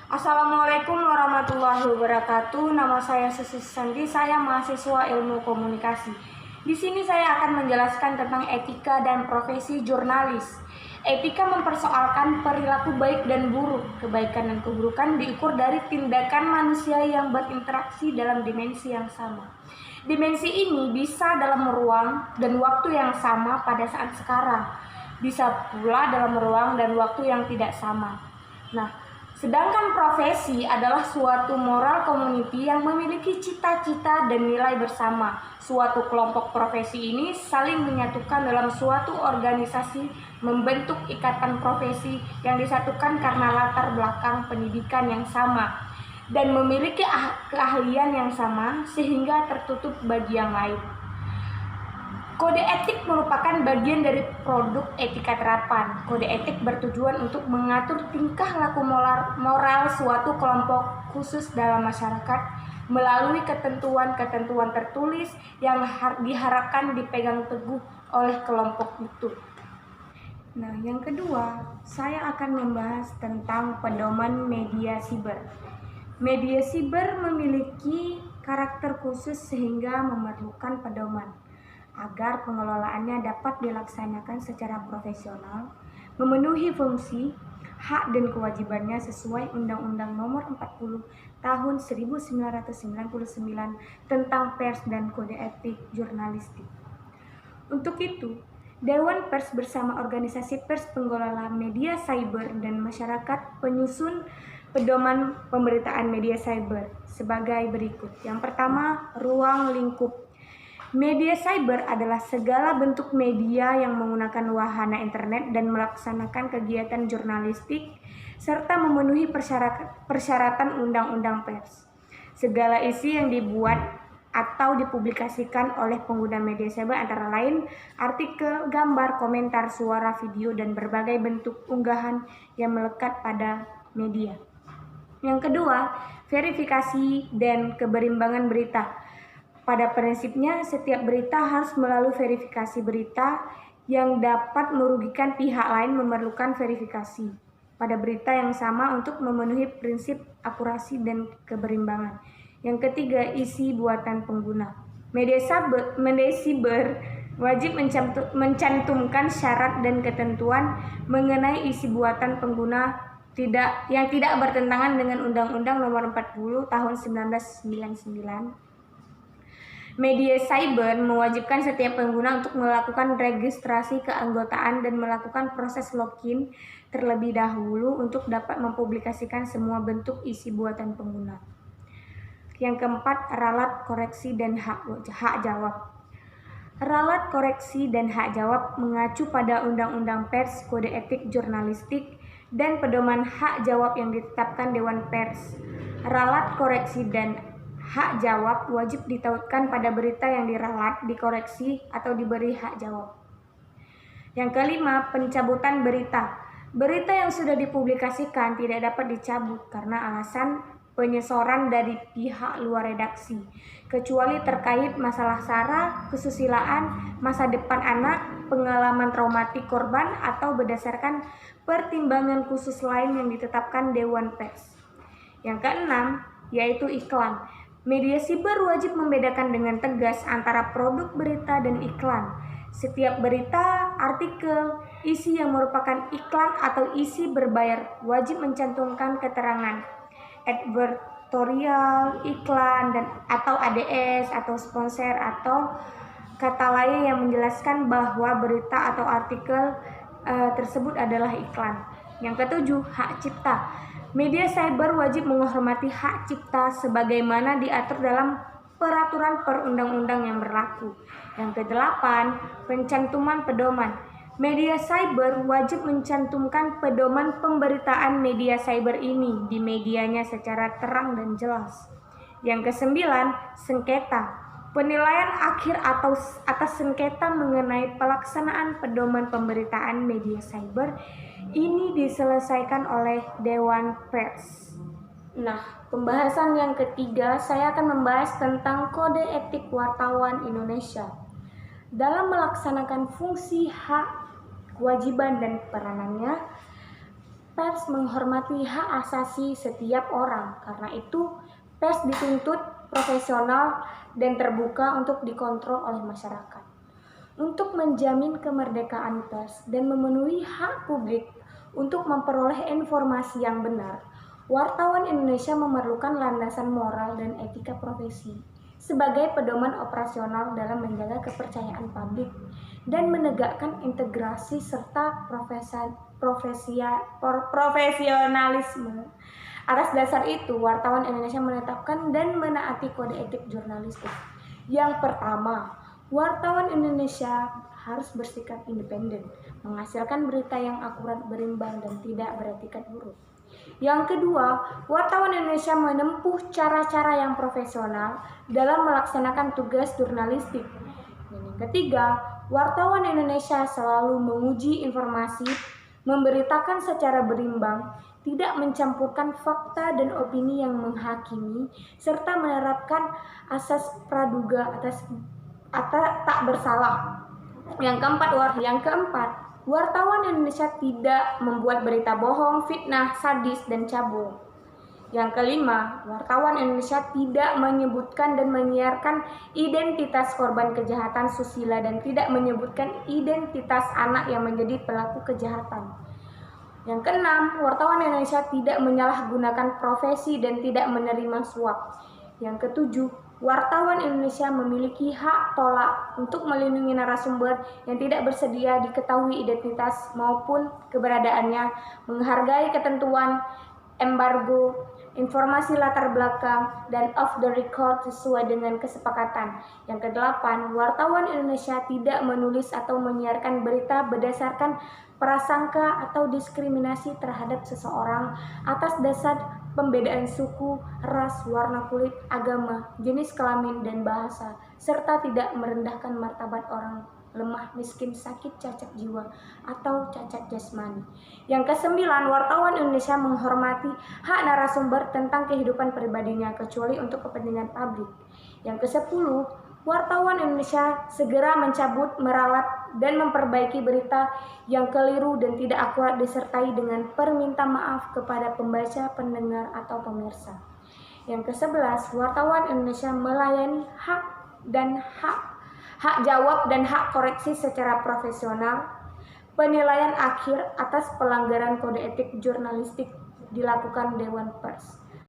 Assalamualaikum warahmatullahi wabarakatuh. Nama saya Susi Sandi, saya mahasiswa Ilmu Komunikasi. Di sini saya akan menjelaskan tentang etika dan profesi jurnalis. Etika mempersoalkan perilaku baik dan buruk. Kebaikan dan keburukan diukur dari tindakan manusia yang berinteraksi dalam dimensi yang sama. Dimensi ini bisa dalam ruang dan waktu yang sama pada saat sekarang, bisa pula dalam ruang dan waktu yang tidak sama. Sedangkan profesi adalah suatu moral community yang memiliki cita-cita dan nilai bersama. Suatu kelompok profesi ini saling menyatukan dalam suatu organisasi, membentuk ikatan profesi yang disatukan karena latar belakang pendidikan yang sama dan memiliki keahlian yang sama sehingga tertutup bagi yang lain. Kode etik merupakan bagian dari produk etika terapan. Kode etik bertujuan untuk mengatur tingkah laku moral suatu kelompok khusus dalam masyarakat melalui ketentuan-ketentuan tertulis yang diharapkan dipegang teguh oleh kelompok itu. Yang kedua, saya akan membahas tentang pedoman media siber. Media siber memiliki karakter khusus sehingga memerlukan pedoman agar pengelolaannya dapat dilaksanakan secara profesional, memenuhi fungsi, hak dan kewajibannya sesuai Undang-Undang Nomor 40 Tahun 1999 tentang Pers dan Kode Etik Jurnalistik. Untuk itu, Dewan Pers bersama organisasi pers pengelola media cyber dan masyarakat penyusun pedoman pemberitaan media cyber sebagai berikut. Yang pertama, ruang lingkup. Media cyber adalah segala bentuk media yang menggunakan wahana internet dan melaksanakan kegiatan jurnalistik serta memenuhi persyaratan Undang-Undang Pers. Segala isi yang dibuat atau dipublikasikan oleh pengguna media cyber antara lain artikel, gambar, komentar, suara, video, dan berbagai bentuk unggahan yang melekat pada media. Yang kedua, verifikasi dan keberimbangan berita. Pada prinsipnya, setiap berita harus melalui verifikasi berita yang dapat merugikan pihak lain memerlukan verifikasi pada berita yang sama untuk memenuhi prinsip akurasi dan keberimbangan. Yang ketiga, isi buatan pengguna. Media cyber wajib mencantumkan syarat dan ketentuan mengenai isi buatan pengguna yang tidak bertentangan dengan Undang-Undang Nomor 40 Tahun 1999. Media cyber mewajibkan setiap pengguna untuk melakukan registrasi keanggotaan dan melakukan proses login terlebih dahulu untuk dapat mempublikasikan semua bentuk isi buatan pengguna. Yang keempat, ralat koreksi dan hak jawab. Ralat koreksi dan hak jawab mengacu pada Undang-Undang Pers, Kode Etik Jurnalistik, dan pedoman hak jawab yang ditetapkan Dewan Pers. Ralat koreksi dan hak jawab wajib ditautkan pada berita yang diralat, dikoreksi, atau diberi hak jawab. Yang kelima, pencabutan berita. Berita yang sudah dipublikasikan tidak dapat dicabut karena alasan penyesoran dari pihak luar redaksi, kecuali terkait masalah SARA, kesusilaan, masa depan anak, pengalaman traumatik korban, atau berdasarkan pertimbangan khusus lain yang ditetapkan Dewan Pers. Yang keenam, yaitu iklan. Media siber wajib membedakan dengan tegas antara produk berita dan iklan. Setiap berita, artikel, isi yang merupakan iklan atau isi berbayar wajib mencantumkan keterangan advertorial, iklan, atau ADS atau sponsor atau kata lain yang menjelaskan bahwa berita atau artikel tersebut adalah iklan. Yang ketujuh, hak cipta. Media cyber wajib menghormati hak cipta sebagaimana diatur dalam peraturan perundang-undang yang berlaku. Yang kedelapan, pencantuman pedoman. Media cyber wajib mencantumkan pedoman pemberitaan media cyber ini di medianya secara terang dan jelas. Yang kesembilan, sengketa. Penilaian akhir atau atas sengketa mengenai pelaksanaan pedoman pemberitaan media cyber ini diselesaikan oleh Dewan Pers. Pembahasan yang ketiga, saya akan membahas tentang Kode Etik Wartawan Indonesia. Dalam melaksanakan fungsi, hak, kewajiban, dan peranannya, pers menghormati hak asasi setiap orang. Karena itu, pers dituntut profesional dan terbuka untuk dikontrol oleh masyarakat. Untuk menjamin kemerdekaan pers dan memenuhi hak publik untuk memperoleh informasi yang benar, wartawan Indonesia memerlukan landasan moral dan etika profesi sebagai pedoman operasional dalam menjaga kepercayaan publik dan menegakkan integrasi serta profesionalisme. Atas dasar itu, wartawan Indonesia menetapkan dan menaati kode etik jurnalistik. Yang pertama, wartawan Indonesia harus bersikap independen, menghasilkan berita yang akurat, berimbang, dan tidak beretika buruk. Yang kedua, wartawan Indonesia menempuh cara-cara yang profesional dalam melaksanakan tugas jurnalistik. Dan yang ketiga, wartawan Indonesia selalu menguji informasi, memberitakan secara berimbang, tidak mencampurkan fakta dan opini yang menghakimi, serta menerapkan asas praduga atas tak bersalah. Yang keempat, wartawan Indonesia tidak membuat berita bohong, fitnah, sadis, dan cabul. Yang kelima, wartawan Indonesia tidak menyebutkan dan menyiarkan identitas korban kejahatan susila dan tidak menyebutkan identitas anak yang menjadi pelaku kejahatan. Yang keenam, wartawan Indonesia tidak menyalahgunakan profesi dan tidak menerima suap. Yang ketujuh, wartawan Indonesia memiliki hak tolak untuk melindungi narasumber yang tidak bersedia diketahui identitas maupun keberadaannya, menghargai ketentuan embargo, informasi latar belakang, dan off the record sesuai dengan kesepakatan. Yang kedelapan, wartawan Indonesia tidak menulis atau menyiarkan berita berdasarkan prasangka atau diskriminasi terhadap seseorang atas dasar pembedaan suku, ras, warna kulit, agama, jenis kelamin, dan bahasa, serta tidak merendahkan martabat orang lemah, miskin, sakit, cacat jiwa, atau cacat jasmani. Yang kesembilan, wartawan Indonesia menghormati hak narasumber tentang kehidupan pribadinya kecuali untuk kepentingan publik. Yang kesepuluh, wartawan Indonesia segera mencabut, meralat, dan memperbaiki berita yang keliru dan tidak akurat disertai dengan permintaan maaf kepada pembaca, pendengar, atau pemirsa. Yang ke-11, wartawan Indonesia melayani hak jawab dan hak koreksi secara profesional. Penilaian akhir atas pelanggaran kode etik jurnalistik dilakukan Dewan Pers.